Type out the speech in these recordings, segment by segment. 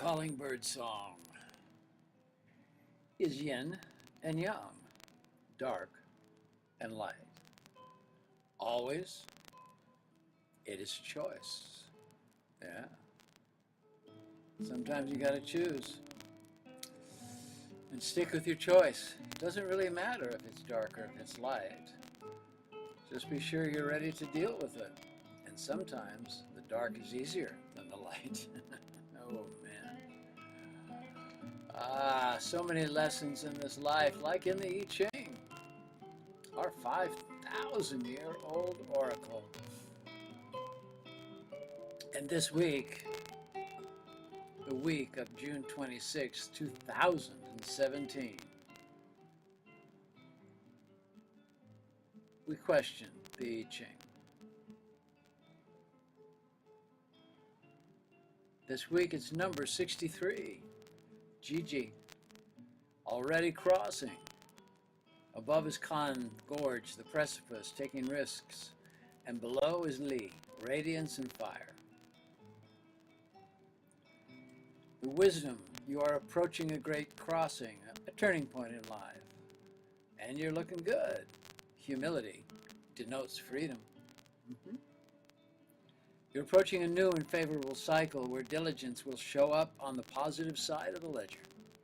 calling bird song is yin and yang, dark and light. Always, it is choice. Yeah. Sometimes you gotta choose and stick with your choice. It doesn't really matter if it's dark or if it's light. Just be sure you're ready to deal with it. And sometimes the dark is easier than the light. Oh man. So many lessons in this life, like in the I Ching, our 5,000-year-old oracle. And this week, the week of June 26, 2017, we question the I Ching. This week it's number 63, Gigi, already crossing. Above is Klein gorge, the precipice, taking risks, and below is Li, radiance and fire. The wisdom, you are approaching a great crossing, a turning point in life, and you're looking good. Humility denotes freedom. You're approaching a new and favorable cycle where diligence will show up on the positive side of the ledger.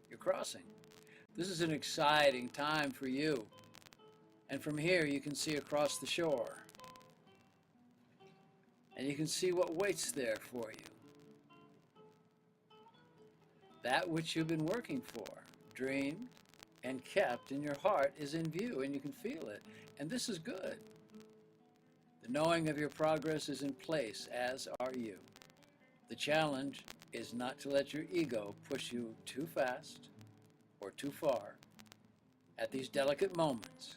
You're crossing. This is an exciting time for you. And from here you can see across the shore. And you can see what waits there for you. That which you've been working for, dreamed and kept in your heart is in view, and you can feel it. And this is good. The knowing of your progress is in place, as are you. The challenge is not to let your ego push you too fast or too far at these delicate moments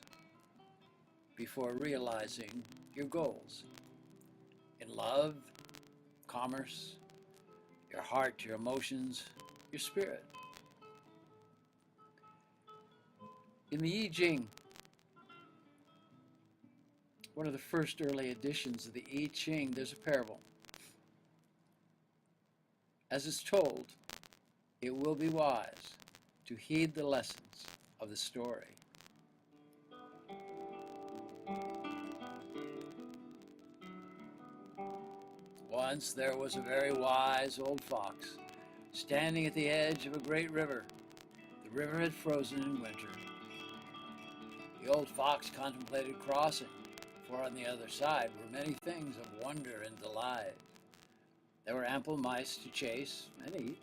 before realizing your goals. In love, commerce, your heart, your emotions, your spirit. In the I Ching, one of the first early editions of the I Ching, there's a parable. As it's told, it will be wise to heed the lessons of the story. Once there was a very wise old fox standing at the edge of a great river. The river had frozen in winter. The old fox contemplated crossing, for on the other side were many things of wonder and delight. There were ample mice to chase and eat,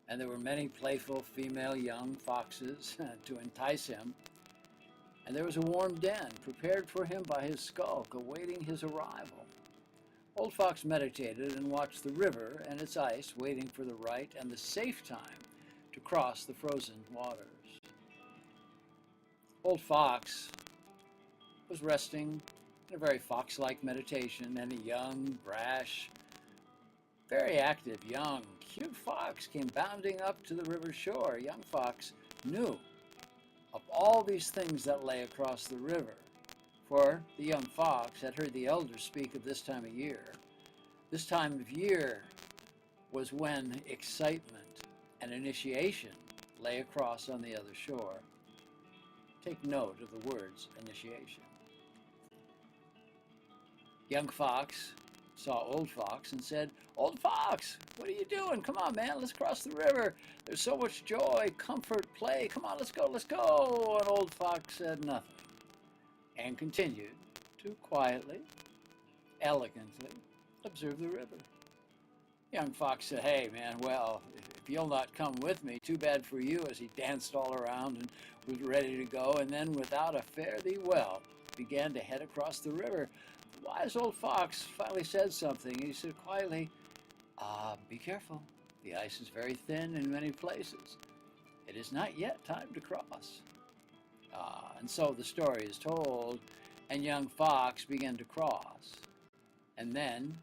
and there were many playful female young foxes to entice him, and there was a warm den prepared for him by his skulk, awaiting his arrival. Old Fox meditated and watched the river and its ice, waiting for the right and the safe time to cross the frozen waters. Old Fox was resting in a very fox-like meditation, and a young, brash, very active, young, cute fox came bounding up to the river shore. Young Fox knew of all these things that lay across the river, for the young fox had heard the elders speak of this time of year. This time of year was when excitement and initiation lay across on the other shore. Take note of the words initiation. Young Fox saw Old Fox and said, "Old Fox, what are you doing? Come on, man, let's cross the river. There's so much joy, comfort, play. Come on, let's go, let's go." And Old Fox said nothing and continued to quietly, elegantly observe the river. Young Fox said, "Hey, man, well, if you'll not come with me, too bad for you," as he danced all around and was ready to go, and then without a fare thee well, began to head across the river. The wise old fox finally said something. He said quietly, "Be careful. The ice is very thin in many places. It is not yet time to cross." And so the story is told, and young Fox began to cross. And then,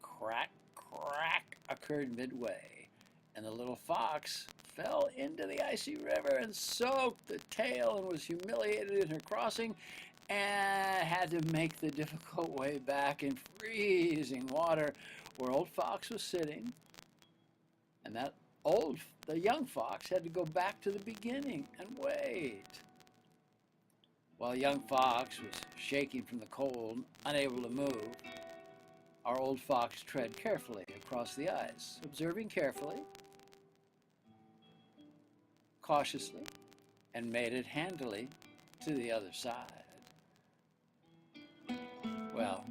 crack, crack occurred midway, and the little fox fell into the icy river and soaked the tail and was humiliated in her crossing, and had to make the difficult way back in freezing water where old fox was sitting. And the young fox had to go back to the beginning and wait. While young fox was shaking from the cold, unable to move, our old fox tread carefully across the ice, observing carefully, cautiously, and made it handily to the other side. Well,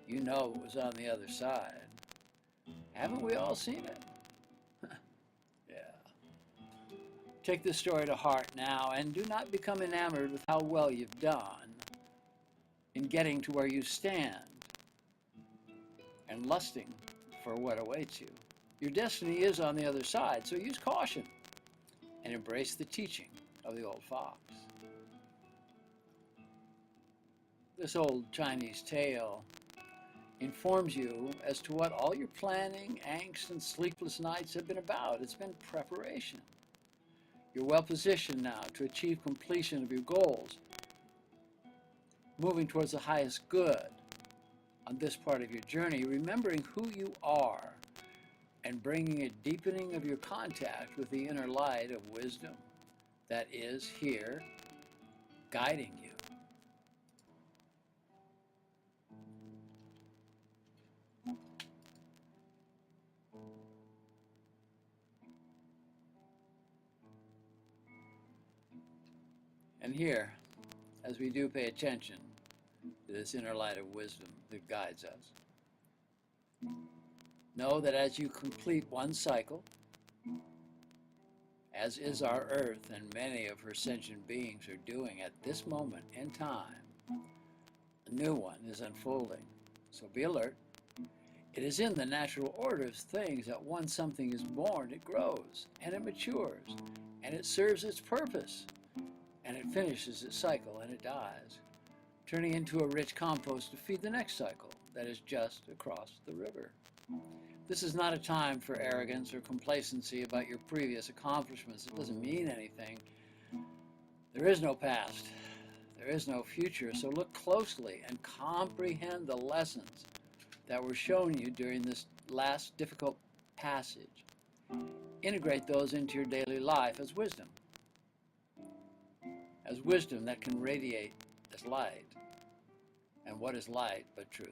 you know what was on the other side. Haven't we all seen it? Yeah. Take this story to heart now, and do not become enamored with how well you've done in getting to where you stand and lusting for what awaits you. Your destiny is on the other side, so use caution and embrace the teaching of the old fox. This old Chinese tale informs you as to what all your planning, angst, and sleepless nights have been about. It's been preparation. You're well positioned now to achieve completion of your goals, moving towards the highest good on this part of your journey, remembering who you are and bringing a deepening of your contact with the inner light of wisdom that is here guiding you. And here, as we do pay attention to this inner light of wisdom that guides us, know that as you complete one cycle, as is our Earth and many of her sentient beings are doing at this moment in time, a new one is unfolding. So be alert. It is in the natural order of things that once something is born, it grows, and it matures, and it serves its purpose, and it finishes its cycle, and it dies, turning into a rich compost to feed the next cycle that is just across the river. This is not a time for arrogance or complacency about your previous accomplishments. It doesn't mean anything. There is no past. There is no future. So look closely and comprehend the lessons that were shown you during this last difficult passage. Integrate those into your daily life as wisdom that can radiate as light. And what is light but truth?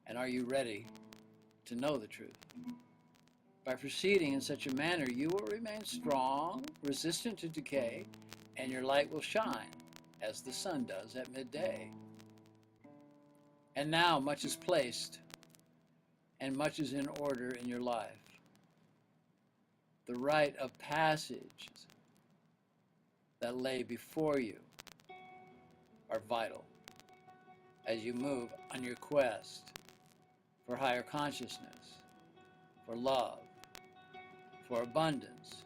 And are you ready to know the truth? By proceeding in such a manner, you will remain strong, resistant to decay, and your light will shine as the sun does at midday. And now much is placed and much is in order in your life. The rite of passage that lay before you are vital as you move on your quest for higher consciousness, for love, for abundance.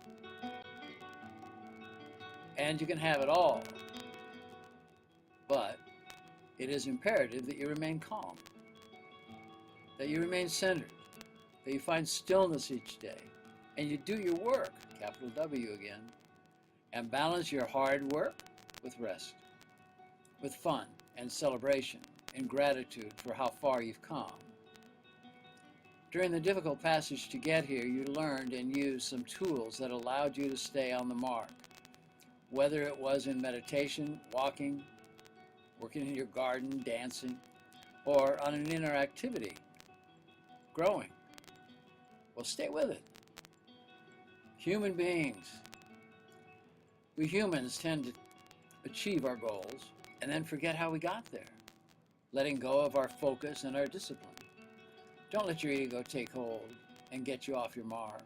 And you can have it all, but it is imperative that you remain calm, that you remain centered, that you find stillness each day, and you do your work, capital W again, and balance your hard work with rest, with fun and celebration and gratitude for how far you've come. During the difficult passage to get here, you learned and used some tools that allowed you to stay on the mark, whether it was in meditation, walking, working in your garden, dancing, or on an inner activity, growing. Well, stay with it. Human beings. We humans tend to achieve our goals and then forget how we got there, letting go of our focus and our discipline. Don't let your ego take hold and get you off your mark.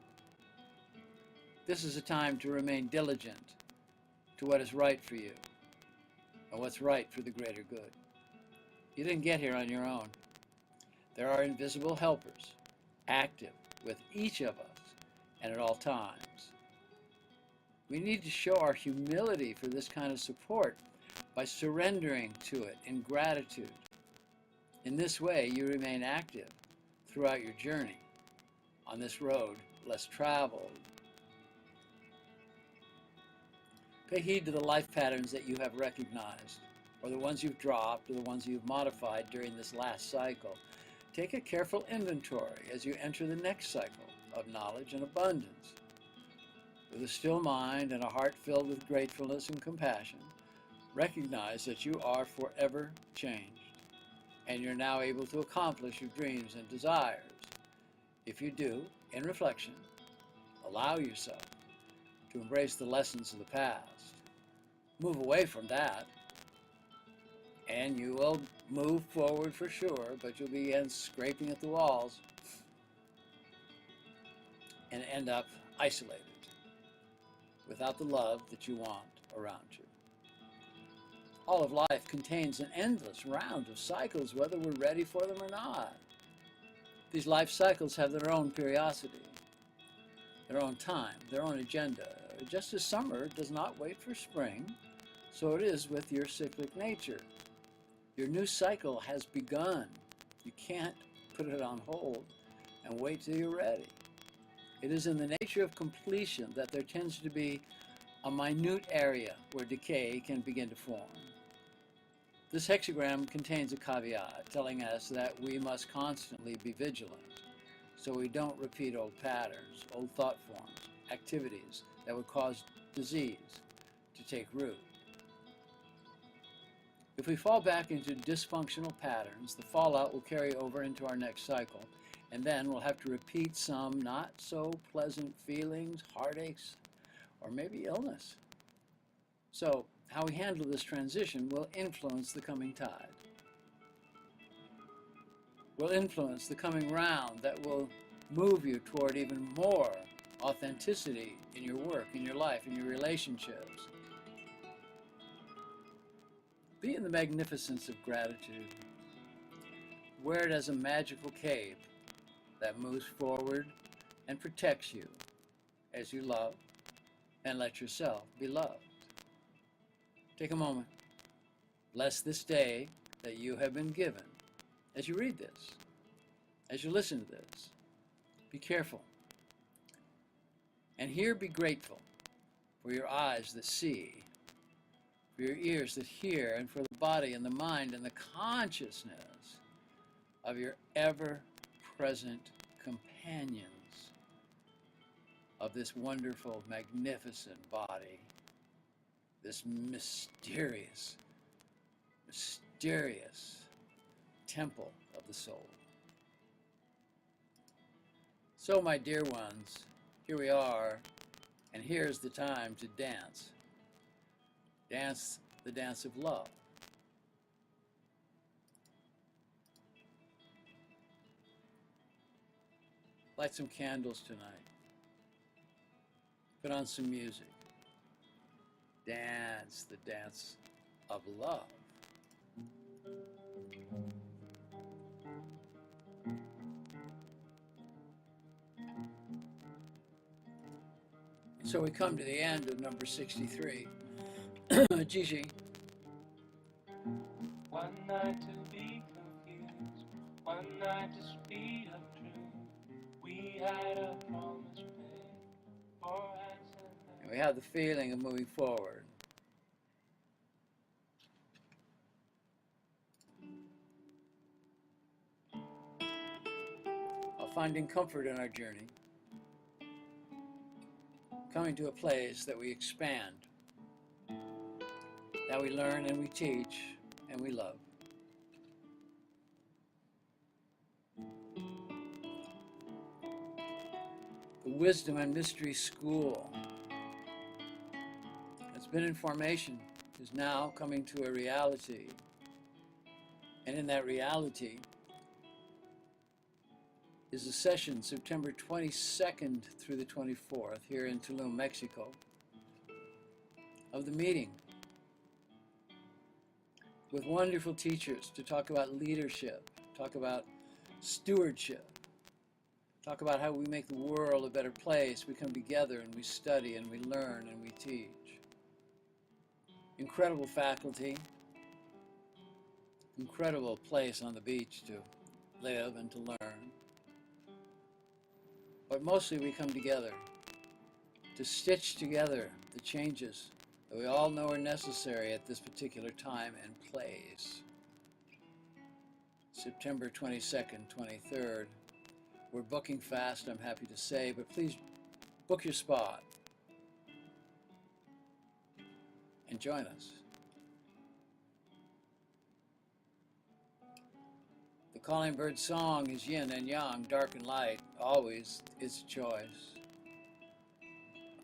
This is a time to remain diligent to what is right for you and what's right for the greater good. You didn't get here on your own. There are invisible helpers active with each of us and at all times. We need to show our humility for this kind of support by surrendering to it in gratitude. In this way, you remain active throughout your journey on this road less traveled. Pay heed to the life patterns that you have recognized, or the ones you've dropped, or the ones you've modified during this last cycle. Take a careful inventory as you enter the next cycle of knowledge and abundance. With a still mind and a heart filled with gratefulness and compassion, recognize that you are forever changed, and you're now able to accomplish your dreams and desires. If you do, in reflection, allow yourself to embrace the lessons of the past. Move away from that, and you will move forward for sure, but you'll begin scraping at the walls and end up isolated, without the love that you want around you. All of life contains an endless round of cycles, whether we're ready for them or not. These life cycles have their own periodicity, their own time, their own agenda. Just as summer does not wait for spring, so it is with your cyclic nature. Your new cycle has begun. You can't put it on hold and wait till you're ready. It is in the nature of completion that there tends to be a minute area where decay can begin to form. This hexagram contains a caveat telling us that we must constantly be vigilant so we don't repeat old patterns, old thought forms, activities that would cause disease to take root. If we fall back into dysfunctional patterns, the fallout will carry over into our next cycle, and then we'll have to repeat some not so pleasant feelings, heartaches, or maybe illness. So, how we handle this transition will influence the coming tide. Will influence the coming round that will move you toward even more authenticity in your work, in your life, in your relationships. Be in the magnificence of gratitude. Wear it as a magical cape that moves forward and protects you as you love and let yourself be loved. Take a moment. Bless this day that you have been given. As you read this, as you listen to this, be careful. And here be grateful for your eyes that see, for your ears that hear, and for the body and the mind and the consciousness of your ever-present companions of this wonderful, magnificent body, this mysterious temple of the soul. So, my dear ones, here we are, and here's the time to dance. Dance the dance of love. Light some candles tonight. Put on some music. Dance the dance of love. So we come to the end of number 63. Gigi. One night to be confused, one night to speed up true. We had a promise made for hands And we have the feeling of moving forward. Of finding comfort in our journey. Coming to a place that we expand, that we learn and we teach and we love. The Wisdom and Mystery School that's been in formation is now coming to a reality. And in that reality is a session September 22nd through the 24th here in Tulum, Mexico, of the meeting with wonderful teachers to talk about leadership, talk about stewardship, talk about how we make the world a better place. We come together and we study and we learn and we teach. Incredible faculty, incredible place on the beach to live and to learn. But mostly we come together to stitch together the changes that we all know are necessary at this particular time and place. September 22nd, 23rd. We're booking fast, I'm happy to say, but please book your spot and join us. The calling bird song is yin and yang, dark and light, always its choice.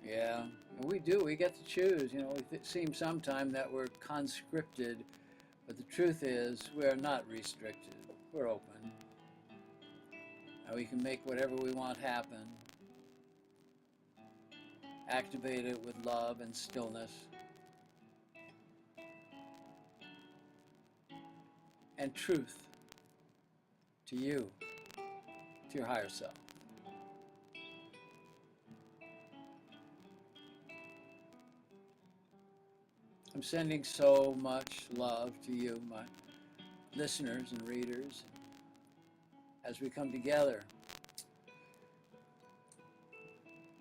Yeah, and we get to choose. You know, it seems sometimes that we're conscripted, but the truth is we are not restricted. We're open. And we can make whatever we want happen. Activate it with love and stillness. And truth to you, to your higher self. I'm sending so much love to you, my listeners and readers, as we come together.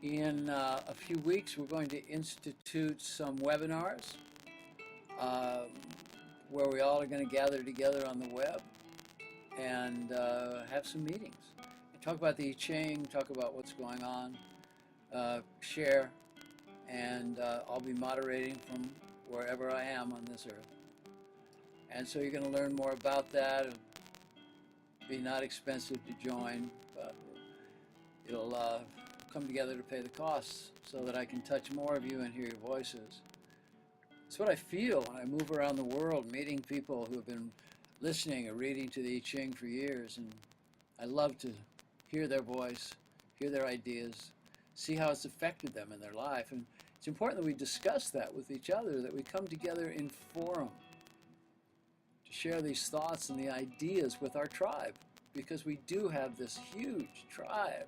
In a few weeks, we're going to institute some webinars where we all are going to gather together on the web and have some meetings. Talk about the I Ching, talk about what's going on, share, and I'll be moderating from wherever I am on this earth. And so you're going to learn more about that. It'll be not expensive to join, but it'll come together to pay the costs so that I can touch more of you and hear your voices. It's what I feel when I move around the world, meeting people who have been listening or reading to the I Ching for years, and I love to hear their voice, hear their ideas, see how it's affected them in their life. And it's important that we discuss that with each other, that we come together in forum to share these thoughts and the ideas with our tribe, because we do have this huge tribe.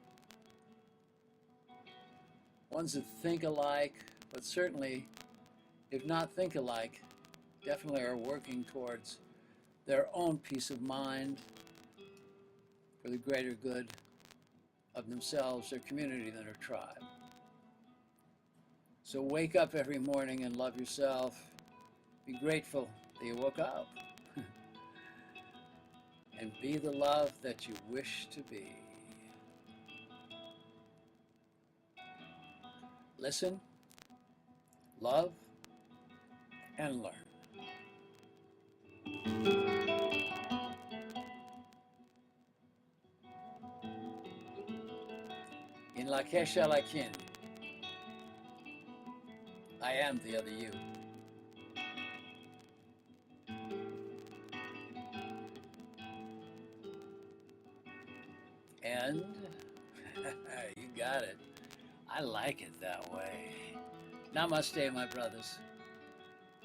Ones that think alike, but certainly, if not think alike, definitely are working towards their own peace of mind for the greater good of themselves, their community, and their tribe. So wake up every morning and love yourself. Be grateful that you woke up. And be the love that you wish to be. Listen, love, and learn. In la kesha la kin, I am the other you. And you got it. I like it that way. Namaste, my brothers.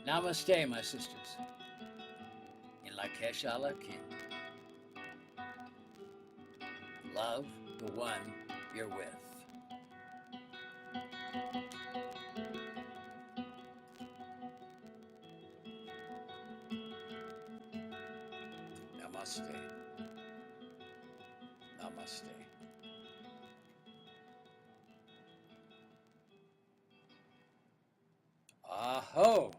Namaste, my sisters. In la kesha la kin. Love the one you're with. Namaste. Namaste. Aho!